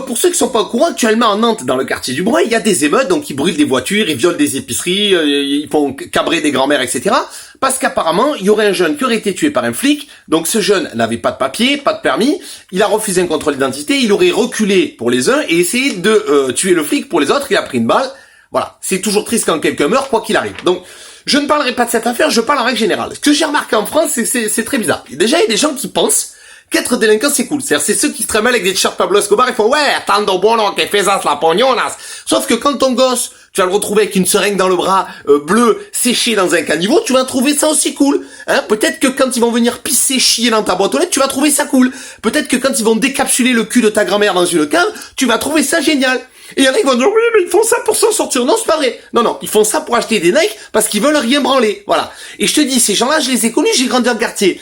Pour ceux qui sont pas au courant, actuellement en Nantes, dans le quartier du Breuil, il y a des émeutes, donc ils brûlent des voitures, ils violent des épiceries, ils font cabrer des grands-mères, etc. Parce qu'apparemment, il y aurait un jeune qui aurait été tué par un flic, donc ce jeune n'avait pas de papier, pas de permis, il a refusé un contrôle d'identité, il aurait reculé pour les uns et essayé de tuer le flic pour les autres, il a pris une balle. Voilà, c'est toujours triste quand quelqu'un meurt, quoi qu'il arrive. Donc, je ne parlerai pas de cette affaire, je parle en règle générale. Ce que j'ai remarqué en France, c'est très bizarre. Déjà, il y a des gens qui pensent qu'être délinquant, c'est cool. C'est-à-dire, c'est ceux qui se trimbalent avec des t-shirts Pablo Escobar, ils font, ouais, tanto buono que faisas la pognonas. Sauf que quand ton gosse, tu vas le retrouver avec une seringue dans le bras, bleu, séché dans un caniveau, tu vas trouver ça aussi cool. Hein, peut-être que quand ils vont venir pisser, chier dans ta boîte aux lettres, tu vas trouver ça cool. Peut-être que quand ils vont décapsuler le cul de ta grand-mère dans une cave, tu vas trouver ça génial. Et il y en a qui vont dire, oui, mais ils font ça pour s'en sortir. Non, c'est pas vrai. Non, ils font ça pour acheter des Nike parce qu'ils veulent rien branler. Voilà. Et je te dis, ces gens-là, je les ai connus, j'ai grandi dans le quartier.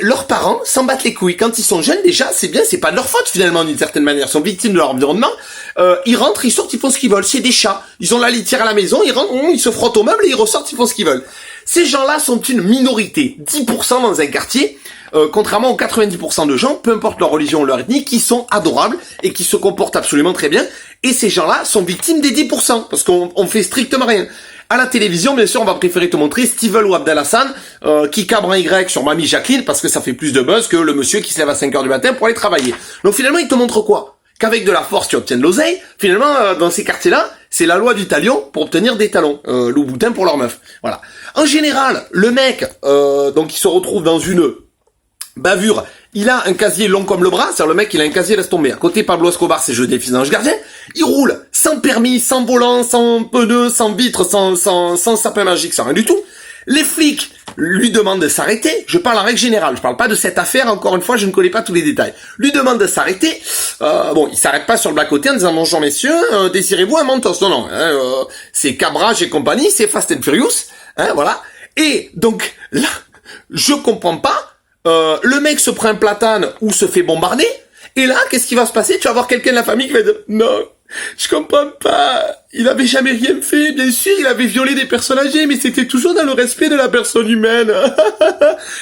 Leurs parents s'en battent les couilles. Quand ils sont jeunes, déjà, c'est bien, c'est pas de leur faute, finalement, d'une certaine manière. Ils sont victimes de leur environnement. Ils rentrent, ils sortent, ils font ce qu'ils veulent. C'est des chats. Ils ont la litière à la maison, ils rentrent, ils se frottent au meuble et ils ressortent, ils font ce qu'ils veulent. Ces gens-là sont une minorité. 10% dans un quartier. Contrairement aux 90% de gens, peu importe leur religion ou leur ethnie, qui sont adorables et qui se comportent absolument très bien. Et ces gens-là sont victimes des 10%, parce qu'on fait strictement rien. À la télévision, bien sûr, on va préférer te montrer Steven ou Abdel Hassan qui cabre un Y sur Mamie Jacqueline, parce que ça fait plus de buzz que le monsieur qui se lève à 5h du matin pour aller travailler. Donc finalement, ils te montrent quoi? Qu'avec de la force, tu obtiens de l'oseille. Finalement, dans ces quartiers-là, c'est la loi du talion pour obtenir des talons. Louboutin pour leur meuf. Voilà. En général, le mec, donc il se retrouve dans une bavure, il a un casier long comme le bras, c'est-à-dire le mec il a un casier, laisse tomber. À côté Pablo Escobar, c'est jeu des fils d'ange gardien, il roule sans permis, sans volant, sans pneus, sans vitre, sans sapin magique, sans rien du tout. Les flics lui demandent de s'arrêter, je parle en règle générale, je parle pas de cette affaire, encore une fois, je ne connais pas tous les détails. Lui demande de s'arrêter, bon, il s'arrête pas sur le bas-côté en disant bonjour messieurs, désirez-vous un mentos? Non, c'est cabrage et compagnie, c'est Fast and Furious, voilà. Et donc, là, je comprends pas. Le mec se prend un platane ou se fait bombarder, et là, qu'est-ce qui va se passer? Tu vas avoir quelqu'un de la famille qui va dire, non, je comprends pas, il avait jamais rien fait, bien sûr, il avait violé des personnes âgées, mais c'était toujours dans le respect de la personne humaine.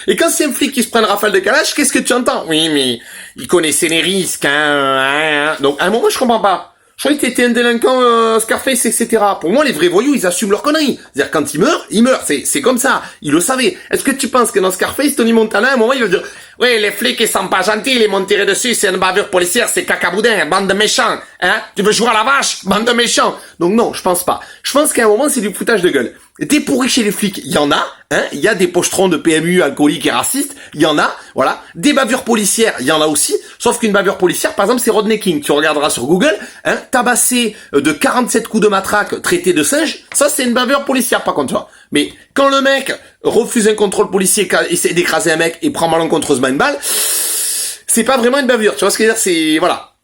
Et quand c'est un flic qui se prend une rafale de calage, qu'est-ce que tu entends? Oui, mais il connaissait les risques, hein. Donc, à un moment, je comprends pas. Je croyais que t'étais un délinquant, Scarface, etc. Pour moi, les vrais voyous, ils assument leurs conneries. C'est-à-dire, quand ils meurent. C'est comme ça. Ils le savaient. Est-ce que tu penses que dans Scarface, Tony Montana, à un moment, il va dire, oui, les flics, ils sont pas gentils, ils m'ont tiré dessus, c'est une bavure policière, c'est cacaboudin, bande de méchants, hein? Tu veux jouer à la vache? Bande de méchants. Donc non, je pense pas. Je pense qu'à un moment, c'est du foutage de gueule. Des pourris chez les flics, il y en a, hein? Il y a des pochetrons de PMU alcooliques et racistes, il y en a, voilà. Des bavures policières, il y en a aussi. Sauf qu'une bavure policière, par exemple, c'est Rodney King. Tu regarderas sur Google, hein? Tabassé de 47 coups de matraque, traité de singe, ça c'est une bavure policière, par contre, tu vois. Mais quand le mec refuse un contrôle policier, essaie d'écraser un mec et prend malencontreusement une balle, c'est pas vraiment une bavure, tu vois ce que je veux dire, c'est, voilà.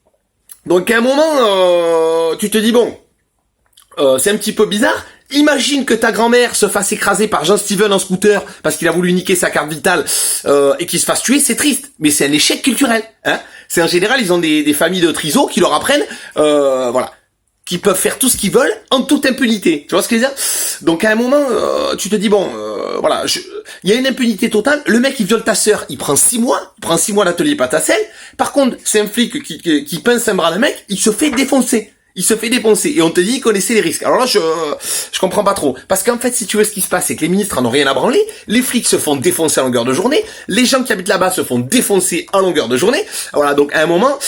Donc à un moment, tu te dis, bon, c'est un petit peu bizarre. Imagine que ta grand-mère se fasse écraser par Jean Steven en scooter parce qu'il a voulu niquer sa carte vitale et qu'il se fasse tuer, c'est triste. Mais c'est un échec culturel. Hein, c'est en général, ils ont des familles de trisos qui leur apprennent, voilà, qui peuvent faire tout ce qu'ils veulent en toute impunité. Tu vois ce que je veux dire? Donc à un moment, tu te dis, bon, voilà, il y a une impunité totale. Le mec, il viole ta sœur, il prend 6 mois. Il prend 6 mois d'atelier pâte à sel. Par contre, c'est un flic qui pince un bras d'un mec, il se fait défoncer. Il se fait défoncer et on te dit qu'il connaissait les risques. Alors là, je comprends pas trop. Parce qu'en fait, si tu veux, ce qui se passe, c'est que les ministres en ont rien à branler. Les flics se font défoncer à longueur de journée. Les gens qui habitent là-bas se font défoncer à longueur de journée. Voilà, donc à un moment,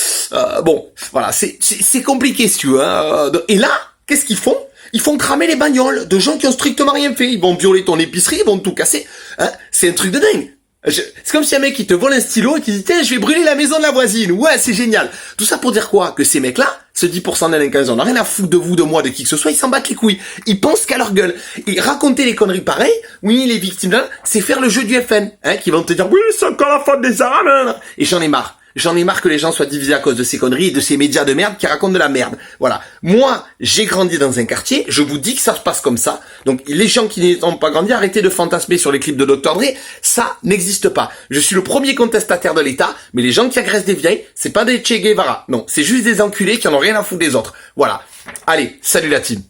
bon, voilà, c'est compliqué si tu veux. Hein. Et là, qu'est-ce qu'ils font? Ils font cramer les bagnoles de gens qui ont strictement rien fait. Ils vont violer ton épicerie, ils vont tout casser. Hein, c'est un truc de dingue. C'est comme si un mec qui te vole un stylo et qui dit tiens je vais brûler la maison de la voisine, ouais c'est génial. Tout ça pour dire quoi? Que ces mecs-là, ce 10% de délinquants, ils en ont rien à foutre de vous, de moi, de qui que ce soit, ils s'en battent les couilles. Ils pensent qu'à leur gueule. Et raconter les conneries pareilles, oui les victimes là, c'est faire le jeu du FN, hein, qui vont te dire oui c'est encore la faute des Arabes. Hein. Et j'en ai marre. J'en ai marre que les gens soient divisés à cause de ces conneries et de ces médias de merde qui racontent de la merde. Voilà. Moi, j'ai grandi dans un quartier, je vous dis que ça se passe comme ça. Donc, les gens qui n'ont pas grandi, arrêtez de fantasmer sur les clips de Dr. Dre. Ça n'existe pas. Je suis le premier contestataire de l'État, mais les gens qui agressent des vieilles, c'est pas des Che Guevara. Non, c'est juste des enculés qui en ont rien à foutre des autres. Voilà. Allez, salut la team.